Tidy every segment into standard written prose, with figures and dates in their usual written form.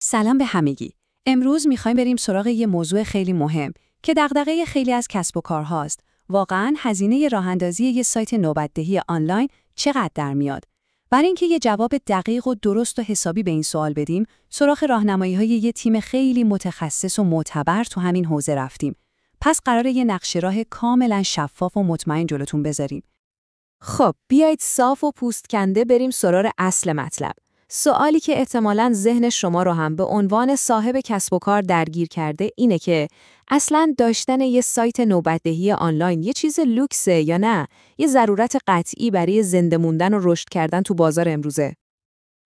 سلام به همگی. امروز میخوایم بریم سراغ یه موضوع خیلی مهم که دغدغه خیلی از کسب و کارهاست. واقعاً هزینه راه‌اندازی یه سایت نوبت‌دهی آنلاین چقدر در میاد؟ برای اینکه یه جواب دقیق و درست و حسابی به این سوال بدیم، سراغ راهنمایی‌های یه تیم خیلی متخصص و معتبر تو همین حوزه رفتیم. پس قراره یه نقشه راه کاملاً شفاف و مطمئن جلوتون بذاریم. خب بیایید صاف و پوست کنده بریم سراغ اصل مطلب. سوالی که احتمالاً ذهن شما رو هم به عنوان صاحب کسب و کار درگیر کرده اینه که اصلاً داشتن یه سایت نوبت‌دهی آنلاین یه چیز لوکسه یا نه؟ یه ضرورت قطعی برای زنده موندن و رشد کردن تو بازار امروزه.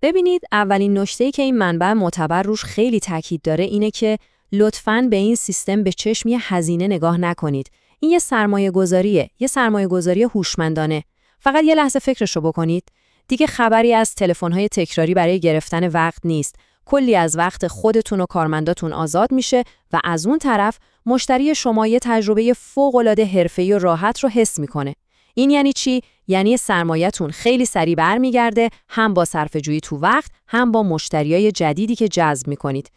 ببینید، اولین نکته‌ای که این منبع معتبر روش خیلی تاکید داره اینه که لطفاً به این سیستم به چشم یه هزینه نگاه نکنید. این یه سرمایه‌گذاریه، یه سرمایه‌گذاری هوشمندانه. فقط یه لحظه فکرشو بکنید. دیگه خبری از تلفن‌های تکراری برای گرفتن وقت نیست. کلی از وقت خودتون و کارمنداتون آزاد میشه و از اون طرف مشتری شما یه تجربه فوق‌العاده حرفه‌ای و راحت رو حس میکنه. این یعنی چی؟ یعنی سرمایه‌تون خیلی سریع برمیگرده، هم با صرفه‌جویی تو وقت، هم با مشتریای جدیدی که جذب میکنید.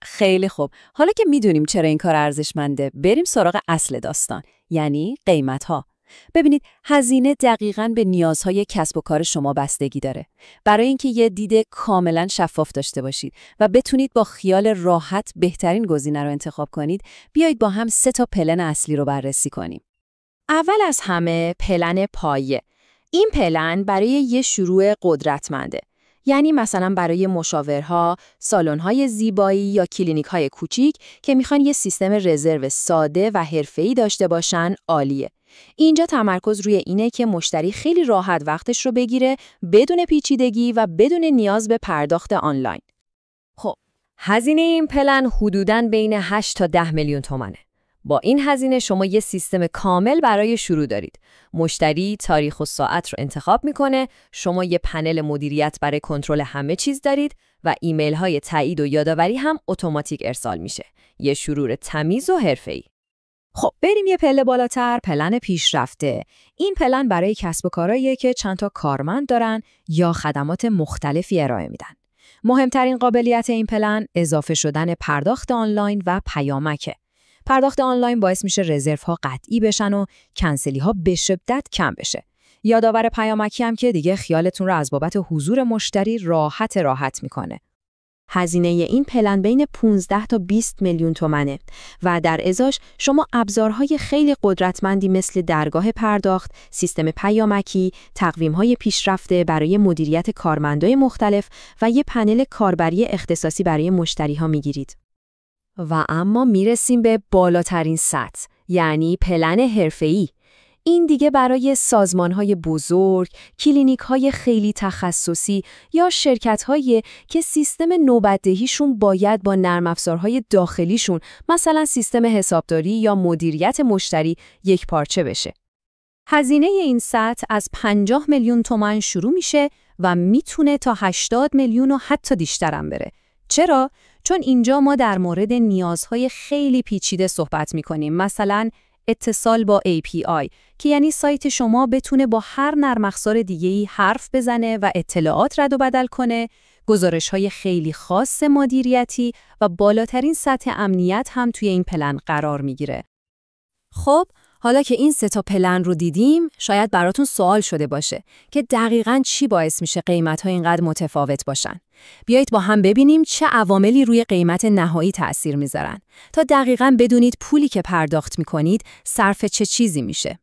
خیلی خوب. حالا که میدونیم چرا این کار ارزشمنده، بریم سراغ اصل داستان، یعنی قیمت‌ها. ببینید، هزینه دقیقاً به نیازهای کسب و کار شما بستگی داره. برای اینکه یه دید کاملاً شفاف داشته باشید و بتونید با خیال راحت بهترین گزینه رو انتخاب کنید، بیایید با هم 3 پلن اصلی رو بررسی کنیم. اول از همه پلن پایه. این پلن برای یه شروع قدرتمنده. یعنی مثلا برای مشاورها، سالن‌های زیبایی یا کلینیک‌های کوچیک که میخوان یه سیستم رزرو ساده و حرفه‌ای داشته باشن، عالیه. اینجا تمرکز روی اینه که مشتری خیلی راحت وقتش رو بگیره بدون پیچیدگی و بدون نیاز به پرداخت آنلاین. خب، هزینه این پلن حدوداً بین 8 تا 10 میلیون تومانه. با این هزینه شما یه سیستم کامل برای شروع دارید. مشتری تاریخ و ساعت رو انتخاب میکنه، شما یه پنل مدیریت برای کنترل همه چیز دارید و ایمیل های تایید و یادآوری هم اتوماتیک ارسال میشه. یه شروع تمیز و حرفه‌ای. خب بریم یه پله بالاتر، پلن پیشرفته. این پلن برای کسب و کارهاییه که چند تا کارمند دارن یا خدمات مختلفی ارائه میدن. مهمترین قابلیت این پلن اضافه شدن پرداخت آنلاین و پیامکه. پرداخت آنلاین باعث میشه رزروها قطعی بشن و کنسلی ها به شدت کم بشه. یادآور پیامکی هم که دیگه خیالتون رو از بابت حضور مشتری راحت میکنه. هزینه این پلن بین 15 تا 20 میلیون تومنه و در ازاش شما ابزارهای خیلی قدرتمندی مثل درگاه پرداخت، سیستم پیامکی، تقویم‌های پیشرفته برای مدیریت کارمندای مختلف و یه پنل کاربری اختصاصی برای مشتری‌ها میگیرید. و اما میرسیم به بالاترین سطح، یعنی پلن حرفه‌ای. این دیگه برای سازمان‌های بزرگ، کلینیک‌های خیلی تخصصی یا شرکت‌هایی که سیستم نوبت‌دهیشون باید با نرم افزارهای داخلیشون، مثلا سیستم حسابداری یا مدیریت مشتری، یک پارچه بشه. هزینه این سطح از 50 میلیون تومان شروع میشه و میتونه تا 80 میلیون و حتی بیشترم بره. چرا؟ چون اینجا ما در مورد نیازهای خیلی پیچیده صحبت می‌کنیم. مثلا اتصال با API که یعنی سایت شما بتونه با هر نرم افزار دیگه‌ای حرف بزنه و اطلاعات رد و بدل کنه، گزارش‌های خیلی خاص مدیریتی و بالاترین سطح امنیت هم توی این پلن قرار میگیره. خب، حالا که این 3 پلن رو دیدیم، شاید براتون سوال شده باشه که دقیقاً چی باعث میشه قیمت‌ها اینقدر متفاوت باشن. بیایید با هم ببینیم چه عواملی روی قیمت نهایی تأثیر میذارن تا دقیقاً بدونید پولی که پرداخت میکنید صرف چه چیزی میشه.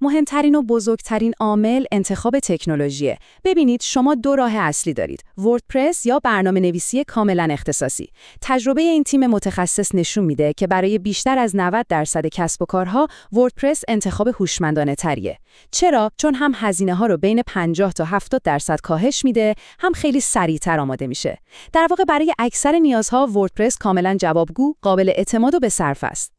مهمترین و بزرگترین عامل انتخاب تکنولوژیه. ببینید، شما 2 راه اصلی دارید: وردپرس یا برنامه‌نویسی کاملا اختصاصی. تجربه این تیم متخصص نشون میده که برای بیشتر از 90% کسب و کارها وردپرس انتخاب هوشمندانه تریه. چرا؟ چون هم هزینه‌ها رو بین 50 تا 70% کاهش میده، هم خیلی سریعتر آماده میشه. در واقع برای اکثر نیازها وردپرس کاملا جوابگو، قابل اعتماد و به‌صرفه است.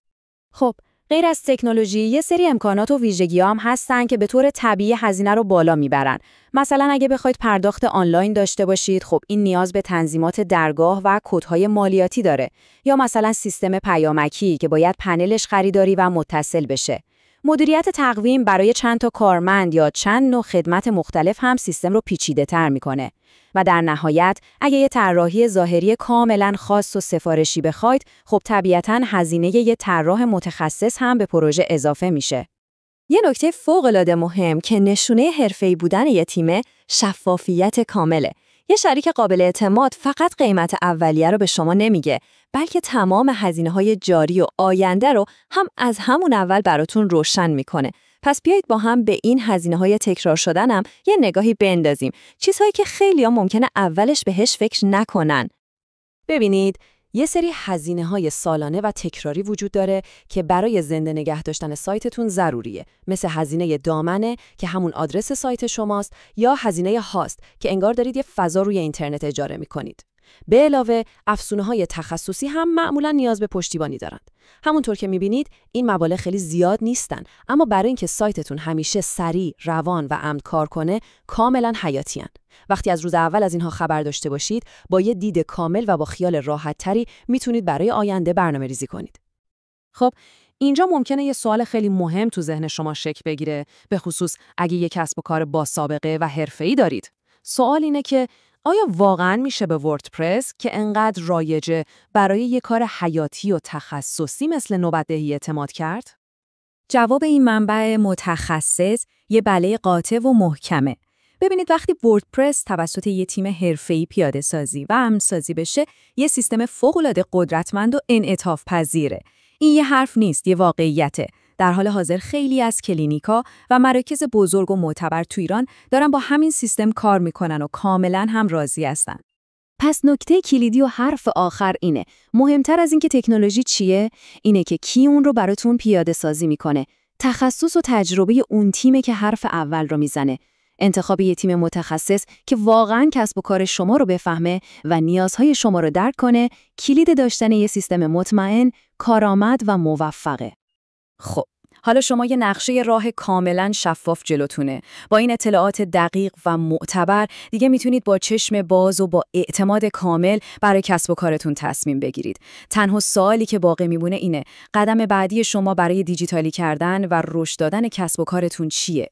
خب، غیر از تکنولوژی، یه سری امکانات و ویژگی‌ها هم هستن که به طور طبیعی هزینه رو بالا میبرن. مثلا اگه بخواید پرداخت آنلاین داشته باشید، خب این نیاز به تنظیمات درگاه و کدهای مالیاتی داره. یا مثلا سیستم پیامکی که باید پنلش خریداری و متصل بشه. مدیریت تقویم برای چند تا کارمند یا چند نوع خدمت مختلف هم سیستم رو پیچیده‌تر می‌کنه. و در نهایت اگه یه طراحی ظاهری کاملاً خاص و سفارشی بخواید، خب طبیعتاً هزینه یه طراح متخصص هم به پروژه اضافه میشه. یه نکته فوق‌العاده مهم که نشونه حرفه‌ای بودن یه تیمه، شفافیت کامله. یه شریک قابل اعتماد فقط قیمت اولیه رو به شما نمیگه، بلکه تمام هزینه‌های جاری و آینده رو هم از همون اول براتون روشن میکنه. پس بیایید با هم به این هزینه‌های تکرار شدن هم یه نگاهی بندازیم. چیزهایی که خیلی‌ها ممکنه اولش بهش فکر نکنن. ببینید، یه سری هزینه‌های سالانه و تکراری وجود داره که برای زنده نگه داشتن سایتتون ضروریه، مثل هزینه دامنه که همون آدرس سایت شماست، یا هزینه هاست که انگار دارید یه فضا روی اینترنت اجاره می‌کنید. به علاوه، افزونه‌های تخصصی هم معمولاً نیاز به پشتیبانی دارند. همونطور که می‌بینید، این مبالغ خیلی زیاد نیستن، اما برای اینکه سایتتون همیشه سریع، روان و امن کار کنه، کاملاً حیاتی‌اند. وقتی از روز اول از اینها خبر داشته باشید، با یه دید کامل و با خیال راحت‌تری میتونید برای آینده برنامه‌ریزی کنید. خب اینجا ممکنه یه سوال خیلی مهم تو ذهن شما شکل بگیره، به خصوص اگه یه کسب و کار با سابقه و حرفه‌ای دارید. سوال اینه که آیا واقعاً میشه به وردپرس که انقدر رایجه برای یه کار حیاتی و تخصصی مثل نوبت‌دهی اعتماد کرد؟ جواب این منبع متخصص یه بله قاطع و محکمه. ببینید وقتی وردپرس توسط یه تیم حرفه‌ای پیاده سازی و امن سازی بشه، یه سیستم فوق‌العاده قدرتمند و انعطاف پذیره. این یه حرف نیست، یه واقعیته. در حال حاضر خیلی از کلینیکا و مراکز بزرگ و معتبر تو ایران دارن با همین سیستم کار میکنن و کاملا هم راضی هستن. پس نکته کلیدی و حرف آخر اینه، مهمتر از این که تکنولوژی چیه، اینه که کی اون رو براتون پیاده سازی میکنه. تخصص و تجربه اون تیمه که حرف اول رو میزنه. انتخاب یه تیم متخصص که واقعاً کسب و کار شما رو بفهمه و نیازهای شما رو درک کنه، کلید داشتن یه سیستم مطمئن، کارآمد و موفقه. خب، حالا شما یه نقشه راه کاملاً شفاف جلوتونه. با این اطلاعات دقیق و معتبر دیگه میتونید با چشم باز و با اعتماد کامل برای کسب و کارتون تصمیم بگیرید. تنها سوالی که باقی میمونه اینه، قدم بعدی شما برای دیجیتالی کردن و رشد دادن کسب و کارتون چیه؟